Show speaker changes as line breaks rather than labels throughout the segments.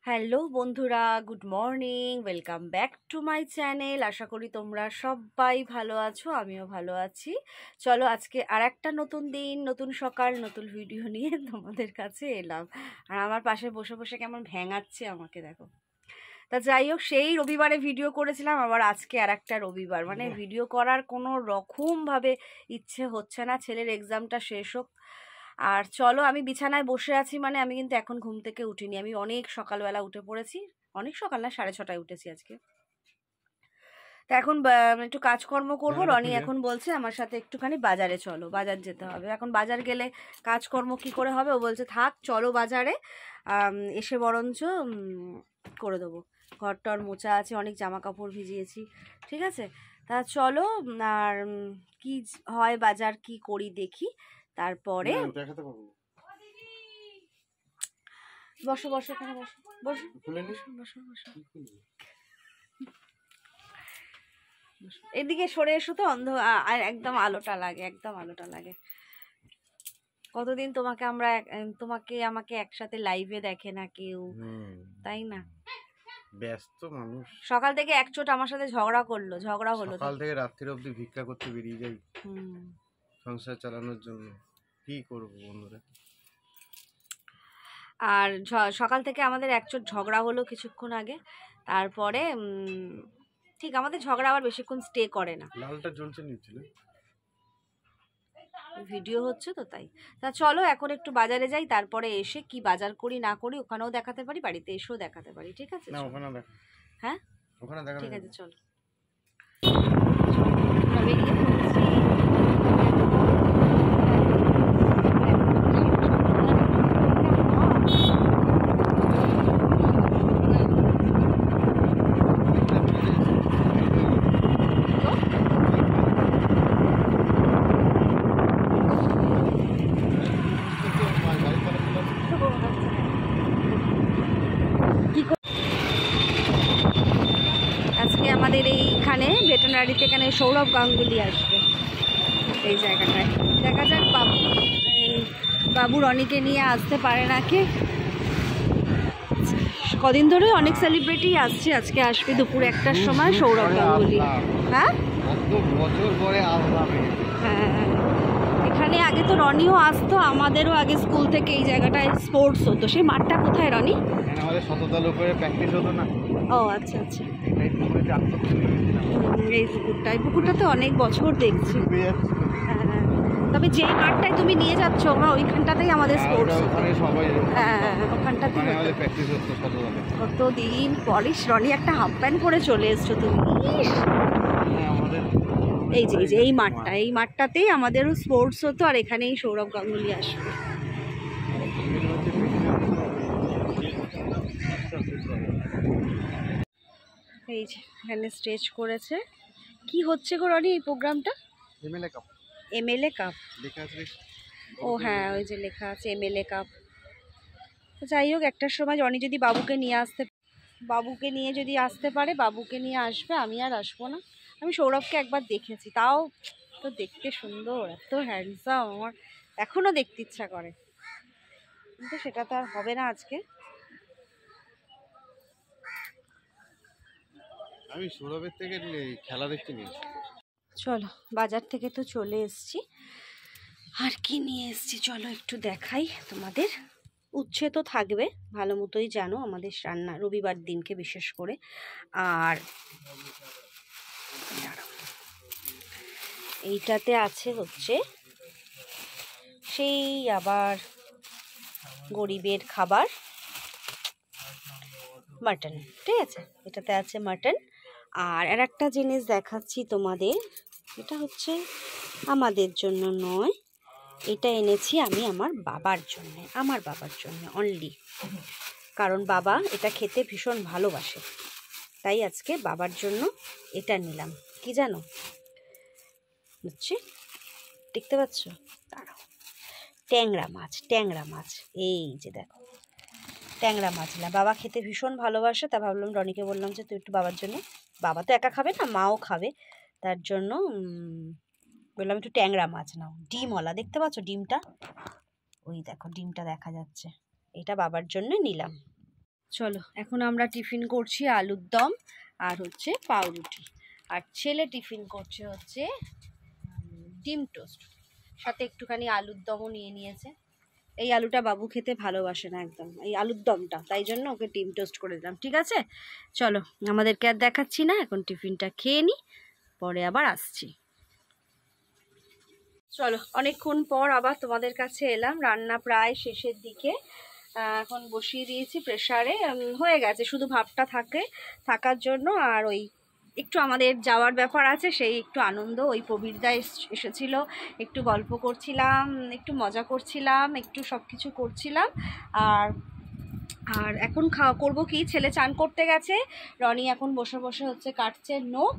Hello বন্ধুরা, good morning, welcome back to my channel. আশা করি তোমরা সবাই ভালো আছো, আমিও ভালো আছি। চলো আজকে আর একটা নতুন দিন, নতুন সকাল, নতুন ভিডিও নিয়ে তোমাদের কাছে এলাম। আর আমার পাশে বসে বসে কেমন ভ্যাঙাচ্ছে আমাকে দেখো। তা যাই হোক, সেই রবিবারে ভিডিও করেছিলাম, আবার আজকে আর একটা রবিবার, মানে ভিডিও করার কোনো রকমভাবে ইচ্ছে হচ্ছে না। ছেলের এক্সামটা শেষ হোক। আর চলো, আমি বিছানায় বসে আছি, মানে আমি কিন্তু এখন ঘুম থেকে উঠিনি, আমি অনেক সকালবেলা উঠে পড়েছি। অনেক সকাল না, 6:30টায় উঠেছি আজকে। তা এখন একটু কাজকর্ম করবো। রনি এখন বলছে আমার সাথে একটুখানি বাজারে চলো, বাজার যেতে হবে। এখন বাজার গেলে কাজকর্ম কি করে হবে? ও বলছে থাক, চলো বাজারে, এসে বরঞ্চ করে দেবো। ঘর টর মোছা আছে, অনেক জামা কাপড় ভিজিয়েছি, ঠিক আছে। তা চলো, আর কি হয়, বাজার কি করি দেখি, তারপরে বসো বসো, এখানে বসো, বসো বসো বসো। এদিকে সরে এসো তো, আর একদম আলোটা লাগে, একদম আলোটা লাগে। কতদিন তোমাকে আমাকে একসাথে লাইভে দেখে না কেউ, তাই না?
ব্যস্ত মানুষ।
সকাল থেকে একচোট আমার সাথে ঝগড়া হলো,
সকাল থেকে রাত্রির অবধি ভিক্ষা করতে বেরিয়ে যাই সংসার চালানোর জন্য। কি করবো বন্ধুরা?
আর সকাল থেকে আমাদের একচোট ঝগড়া হলো কিছুক্ষণ আগে। তারপরে ঠিক আমাদের ঝগড়া আবার বেশিক্ষণ স্টে করে না।
লালটা জ্বলছে নিচ্ছিল,
ভিডিও হচ্ছে তো তাই। তা চলো এখন একটু বাজারে যাই, তারপরে এসে কি বাজার করি না করি ওখানেও দেখাতে পারি, বাড়িতে এসেও দেখাতে পারি, ঠিক আছে?
না ওখানে দেখা,
হ্যাঁ
ওখানে দেখা,
ঠিক আছে চলো। আজকে আমাদের এইখানে ভেটেরিনারিতে এখানে সৌরভ গাঙ্গুলি আসবে এই জায়গাটায়। দেখা যাক বাবু রনিকে নিয়ে আসতে পারে নাকি। কদিন ধরে অনেক সেলিব্রিটি আসছে, আজকে আসবে দুপুর 1টার সময় সৌরভ গাঙ্গুলি। হ্যাঁ
বছর পরে আসলাম।
হ্যাঁ, এখানে আগে তো রনিও আসতো, আমাদেরও আগে স্কুল থেকে এই জায়গাটায় স্পোর্টস হতো। সেই মাঠটা কোথায় রনি?
আমাদের শততাল উপরে প্র্যাকটিস হতো না?
ও আচ্ছা আচ্ছা, এই পুকুরটা তো অনেক বছর দেখছি। হ্যাঁ, তবে যে মাঠটায় তুমি নিয়ে যাচ্ছ ওইখানটাতেই আমাদের স্পোর্টস। হ্যাঁ, ওখানটাতেই কতদিন পরে রনি একটা হাফ প্যান্ট পরে চলে এসছো তুমি। এই যে এই মাঠটাতেই আমাদেরও স্পোর্টস হতো, আর এখানেই সৌরভ গাঙ্গুলি আসবে। এই যে এখানে স্টেজ করেছে। কি হচ্ছে গো রনি এই প্রোগ্রামটা? এমএলএ কাপ ও হ্যাঁ, ওই যে লেখা আছে এমএলএ কাপ। যাই হোক, একটার সময় রনি যদি বাবুকে নিয়ে যদি আসতে পারে, বাবুকে নিয়ে আসবে, আমি আর আসবো না। আমি সৌরভকে একবার দেখেছি, তাও তো দেখতে সুন্দর, এত হ্যান্ডসাম, আমার এখনো দেখতে ইচ্ছা করে, কিন্তু সেটা তো আর হবে না আজকে।
আমি সৌরভের থেকে খেলা দেখতে নিয়েছি।
চলো, বাজার থেকে তো চলে এসছি, আর কি নিয়ে এসছি চলো একটু দেখাই তোমাদের। উচ্ছে তো থাকবে, ভালো মতোই জানো আমাদের রান্না রবিবার দিনকে বিশেষ করে। আর এইটাতে আছে হচ্ছে সেই আবার গরিবের খাবার, মাটন, ঠিক আছে, এটাতে আছে মাটন। আর একটা জিনিস দেখাচ্ছি তোমাদের, এটা হচ্ছে আমাদের জন্য নয়, এটা এনেছি আমি আমার বাবার জন্য অনলি, কারণ বাবা এটা খেতে ভীষণ ভালোবাসে, তাই আজকে বাবার জন্য এটা নিলাম। কি জানো হচ্ছে, দেখতে পাচ্ছ? দাঁড়াও, ট্যাংরা মাছ, এই যে দেখো ট্যাংরা মাছ নিলাম। বাবা খেতে ভীষণ ভালোবাসে, তা ভাবলাম রনিকে বললাম যে তুই একটু বাবার জন্য, বাবা তো একা খাবে না, মাও খাবে, তার জন্য বললাম একটু ট্যাংরা মাছ নাও। ডিমওয়ালা, দেখতে পাচ্ছ ডিমটা? ওই দেখো ডিমটা দেখা যাচ্ছে, এটা বাবার জন্য নিলাম। চলো এখন আমরা টিফিন করছি আলুর দম আর হচ্ছে পাউরুটি, আর ছেলে টিফিন করছে হচ্ছে ডিম টোস্ট, সাথে একটুখানি আলুর দমও নিয়ে নিয়েছে। এই আলুটা বাবু খেতে ভালোবাসে না একদম, এই আলুর দমটা, তাই জন্য ওকে ডিম টোস্ট করে দিলাম। ঠিক আছে চলো, আমাদেরকে আর দেখাচ্ছি না, এখন টিফিনটা খেয়ে নিই, পরে আবার আসছি। চলো অনেকক্ষণ পর আবার তোমাদের কাছে এলাম, রান্না প্রায় শেষের দিকে। এখন বসিয়ে দিয়েছি প্রেসারে, হয়ে গেছে, শুধু ভাপটা থাকার জন্য। আর ওই একটু আমাদের যাওয়ার ব্যাপার আছে, সেই একটু আনন্দ, ওই প্রবীরদা এসেছিল, একটু গল্প করছিলাম, একটু মজা করছিলাম, একটু সব কিছু করছিলাম। আর আর এখন করবো কি, ছেলে চান করতে গেছে, রনি এখন বসে বসে হচ্ছে কাটছে নখ,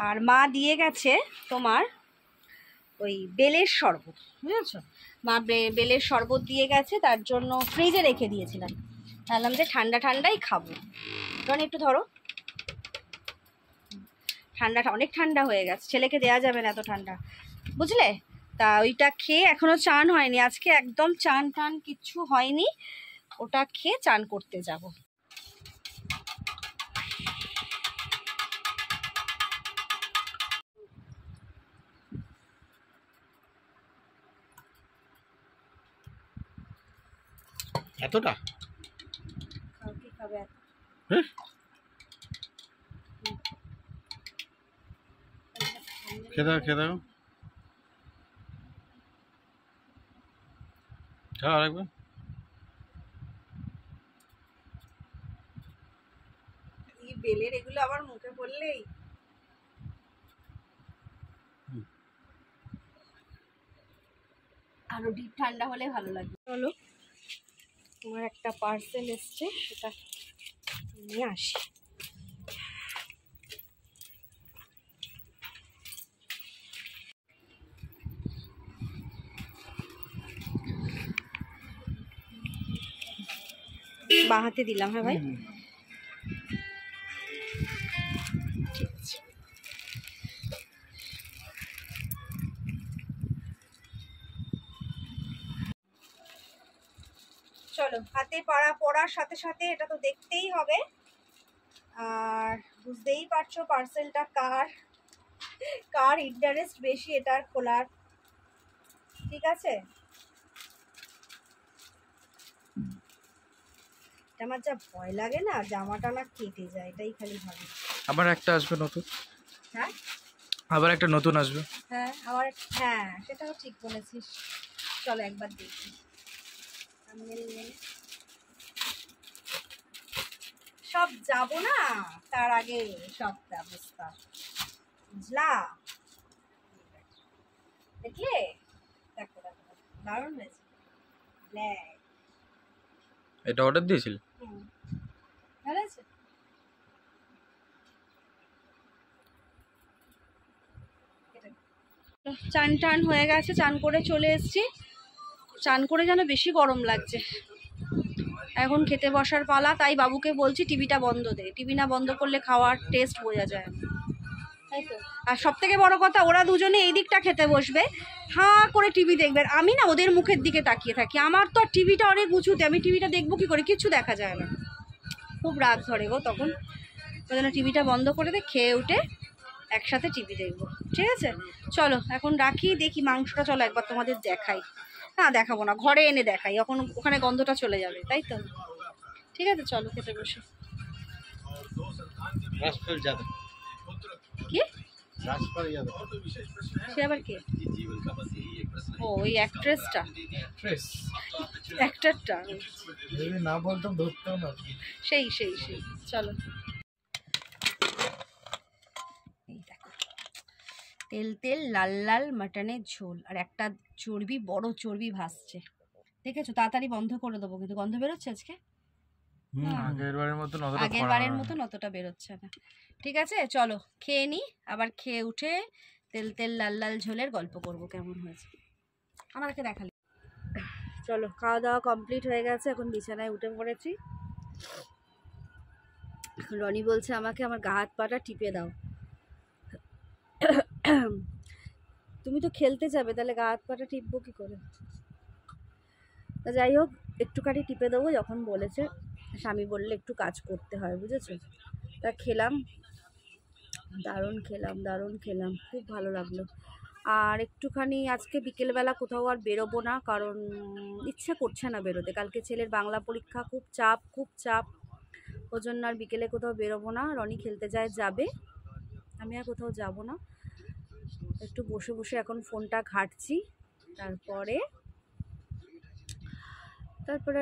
আর মা দিয়ে গেছে তোমার ওই বেলের শরবত, বুঝেছো, মা বেলের শরবত দিয়ে গেছে, তার জন্য ফ্রিজে রেখে দিয়েছিলাম, ভাবলাম যে ঠান্ডা ঠান্ডাই খাবো। রনি একটু ধরো, ঠান্ডা অনেক ঠান্ডা হয়ে গেছে, ছেলেকে দেওয়া যাবে না এত ঠান্ডা, বুঝলে। তা ওইটা খেয়ে এখনো চান হয়নি, আজকে একদম চান টান কিচ্ছু হয়নি, ওটা খেয়ে চান করতে যাব।
এতটা
কি খাবে?
হ্যাঁ খেয়ে দাও খাও আরেকবার।
এই বেলের এগুলো আবার মুখে পড়লেই আরো ডিপ ঠান্ডা হলে ভালো লাগবে। চলো তোমার একটা পার্সেল এসছে, সেটা নিয়ে আসি। বা হাতে দিলাম, হ্যাঁ ভাই। ঠিক আছে। চলো, হাতে পড়ার সাথে সাথে এটা তো দেখতেই হবে, আর বুঝতেই পারছো পার্সেলটা কার ইন্টারেস্ট বেশি এটার খোলার। ঠিক আছে, আমার যা ভয় লাগে না, জামাটা না কেটে যায়, এটাই খালি ভাবি।
আবার একটা আসবে নতুন,
হ্যাঁ
আবার একটা নতুন আসবে।
হ্যাঁ আবার, হ্যাঁ সেটাও ঠিক বলেছিস। চলো একবার দেখি, সব যাব না তার আগে সব ব্যবস্থা, বুঝলা। দেখলে, দেখো দেখো দারুণ হয়েছে।
এটা অর্ডার দিয়েছিল?
ভালো আছে। চান টান হয়ে গেছে, চান করে চলে এসেছি, চান করে যেন বেশি গরম লাগছে। এখন খেতে বসার পালা, তাই বাবুকে বলছি টিভিটা বন্ধ দে, টিভি না বন্ধ করলে খাওয়ার টেস্ট বোঝা যায় না, তাই তো। আর সব থেকে বড় কথা, ওরা দুজনে এই দিকটা খেতে বসবে, হাঁ করে টিভি দেখবে, আমি না ওদের মুখের দিকে তাকিয়ে থাকি, আমার তো আর টিভিটা অনেক উঁচুতে, আমি টিভিটা দেখবো কি করে, কিচ্ছু দেখা যায় না, খুব রাগ ধরে গো তখন। ওই জন্য টিভিটা বন্ধ করে দে, খেয়ে উঠে একসাথে টিভি দেখবো। ঠিক আছে চলো এখন রাখি, দেখি মাংসটা, চলো একবার তোমাদের দেখাই। না দেখাবো না, ঘরে এনে দেখাই, এখন ওখানে গন্ধটা চলে যাবে, তাই তো। ঠিক আছে চলো খেতে বসে। কি সে আবার কে? ও ওই অ্যাক্ট্রেসটা, অ্যাক্টরটা
না বলতাম ধরতেও না।
সেই চলো। এই দেখো তেল লাল লাল মাটনের ঝোল, আর একটা চর্বি, বড় চর্বি ভাসছে, দেখেছো। তাড়াতাড়ি বন্ধ করে দেবো, কিন্তু গন্ধ বেরোচ্ছে আজকে, আগের বারের মতন অতটা বেরোচ্ছে না। ঠিক আছে চলো খেয়ে নি, আবার খেয়ে উঠে তেল লাল লাল ঝোলের গল্প করব কেমন হয়েছে, আমাদেরকে দেখালে। চলো খাওয়া দাওয়া কমপ্লিট হয়ে গেছে, এখন বিছানায় উঠে পড়েছি। রনি বলছে আমাকে আমার গা হাত পাটা টিপে দাও। তুমি তো খেলতে যাবে, তাহলে গা হাত পাটা টিপবো কি করে। তা যাই হোক একটুখানি টিপে দেবো যখন বলেছে, স্বামী বললে একটু কাজ করতে হয়, বুঝেছো। তা খেলাম, দারুণ খেলাম, খুব ভালো লাগলো। আর একটুখানি আজকে বিকেলবেলা কোথাও আর বেরোবো না, কারণ ইচ্ছে করছে না বেরোতে। কালকে ছেলের বাংলা পরীক্ষা, খুব চাপ, ওই জন্য আর বিকেলে কোথাও বেরোবো না। রনি খেলতে যাবে, আমি আর কোথাও যাব না। একটু বসে বসে এখন ফোনটা ঘাঁটছি, তারপরে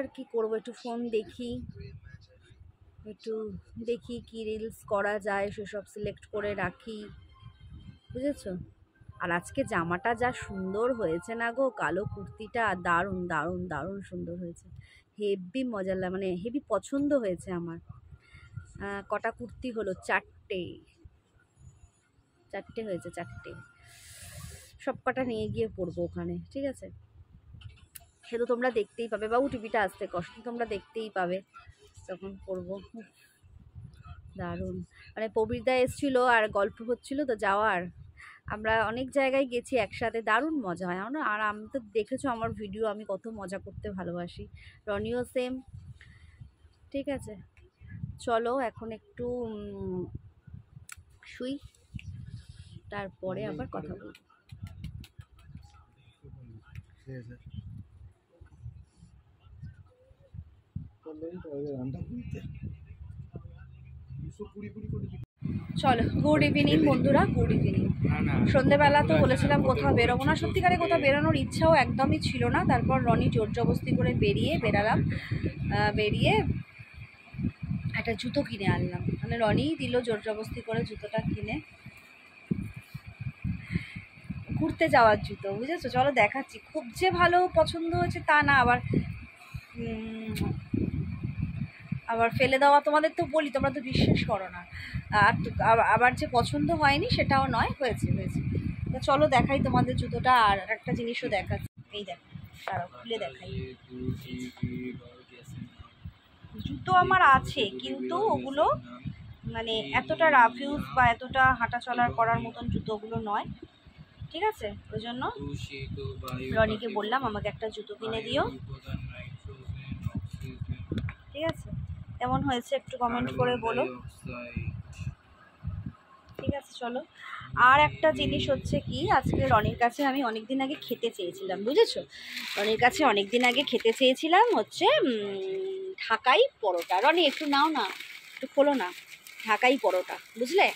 আর কি করব, একটু ফোন দেখি, কি রিলস করা যায় সেসব সিলেক্ট করে রাখি, বুঝেছো। আর আজকে জামাটা যা সুন্দর হয়েছে না গো, কালো কুর্তিটা দারুণ সুন্দর হয়েছে, হেভি মজা মানে হেভি পছন্দ হয়েছে আমার। কটা কুর্তি হলো? 4টে হয়েছে, 4টে। সব কটা নিয়ে গিয়ে পরবো ওখানে, ঠিক আছে। সে তো তোমরা দেখতেই পাবে, বাবু টিভিটা আসতে কষ্ট, তোমরা দেখতেই পাবে তখন পরবো। দারুণ, মানে প্রবীরদা এসেছিলো আর গল্প হচ্ছিল তো যাওয়ার, আমরা অনেক জায়গায় গেছি একসাথে, দারুণ মজা হয়। আর আমি তো দেখেছো আমার ভিডিও, আমি কত মজা করতে ভালোবাসি, রনিও সেম, ঠিক আছে। চলো এখন একটু শুই, তারপরে আবার কথা বলবো। চলো, গুড ইভিনিং বন্ধুরা, গুড ইভিনিং। সন্ধ্যেবেলা তো বলেছিলাম কোথাও বেরোবো না, সত্যিকারে কোথাও বেরোনোর ইচ্ছাও একদমই ছিল না। তারপর রনি জোর জবস্তি করে বেরালাম, বেরিয়ে একটা জুতো কিনে আনলাম, মানে রনিই দিল জোর জবস্তি করে জুতোটা কিনে, ঘুরতে যাওয়ার জুতো, বুঝেছো। চলো দেখাচ্ছি, খুব যে ভালো পছন্দ হয়েছে তা না, আবার ফেলে দেওয়া, তোমাদের তো বলি, তোমরা তো বিশ্বাস করো না। আবার যে পছন্দ হয়নি সেটাও নয়, হয়েছে। তো চলো দেখাই তোমাদের জুতোটা, আর একটা জিনিসও দেখাচ্ছি, এই দেখো, দাঁড়াও খুলে দেখাই। জুতো আমার আছে, কিন্তু ওগুলো মানে এতটা রাফ ইউজ বা এতটা হাঁটা চলার করার মতন জুতোগুলো নয়, ঠিক আছে। ওই জন্য রনিকে বললাম আমাকে একটা জুতো কিনে দিও, ঠিক আছে। কেমন হয়েছে একটু কমেন্ট করে বলো, ঠিক আছে। চলো, আর একটা জিনিস হচ্ছে কি, আজকে রনির কাছে আমি অনেকদিন আগে খেতে চেয়েছিলাম, বুঝেছো। রনির কাছে অনেকদিন আগে খেতে চেয়েছিলাম হচ্ছে ঢাকাই পরোটা। রনি একটু নাও না, একটু খোলো না, ঢাকাই পরোটা, বুঝলে।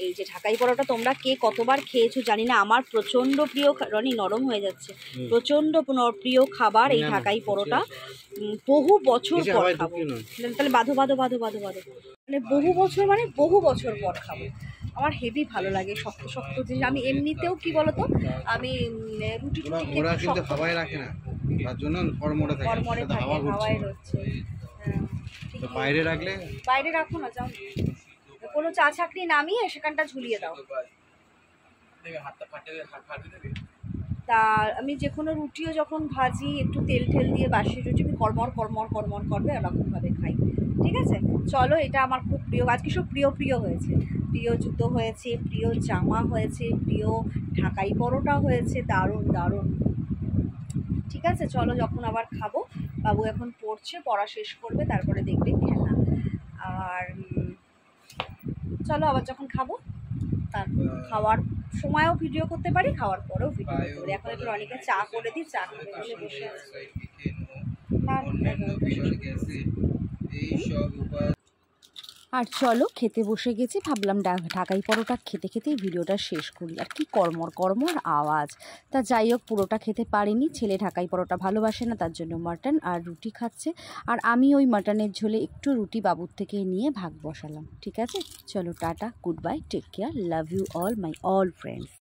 এই যে ঢাকাই পরোটা তোমরা কে কতবার খেয়েছো জানি না, আমার প্রচণ্ড প্রিয়, রনি নরম হয়ে যাচ্ছে, প্রচণ্ড প্রিয় খাবার এই ঢাকাই পরোটা। বহু বছর পর খাবো, তাহলে বাঁধো, মানে বহু বছর পর খাবো। আমার হেভি ভালো লাগে শক্ত শক্ত জিনিস। আমি এমনিতেও কি বলতো, আমি রুটি
কিন্তু হাওয়ায় রাখে না, তার জন্য কর্মরে থাকে, হাওয়ায় রচ্ছে। বাইরে রাখো না, যাও কোনো চা ছাকনি নামিয়ে সেখানটা ঝুলিয়ে দাও। তা আমি যে কোনো রুটিও যখন ভাজি, একটু তেল দিয়ে বাসি রুটি আমি কর্মর করবে, এরকমভাবে খাই, ঠিক আছে। চলো, এটা আমার খুব প্রিয়, আজকে সব প্রিয় হয়েছে, প্রিয় জুতো হয়েছে, প্রিয় জামা হয়েছে, প্রিয় ঢাকাই পরোটা হয়েছে, দারুণ, ঠিক আছে। চলো, যখন আবার খাবো, বাবু এখন পড়া শেষ করবে, তারপরে দেখবে খেলা। আর চলো আবার যখন খাবো, তারপর খাওয়ার সময়ও ভিডিও করতে পারি, খাওয়ার পরেও ভিডিও করতে পারি। এখন একটু অনেকে চা করে দিই, চা করে বলে বসে আছে। আর চলো, খেতে বসে গেছি, ভাবলাম ঢাকাই পরোটা খেতেই ভিডিওটা শেষ করি। আর কি কর্মর আওয়াজ, তা যাই হোক, পুরোটা খেতে পারিনি, ছেলে ঢাকাই পরোটা ভালোবাসে না, তার জন্য মাটন আর রুটি খাচ্ছে, আর আমি ওই মাটনের ঝোলে একটু রুটি বাবুর থেকে নিয়ে ভাগ বসালাম, ঠিক আছে। চলো, tata, good bye, take care, love you all my all friends.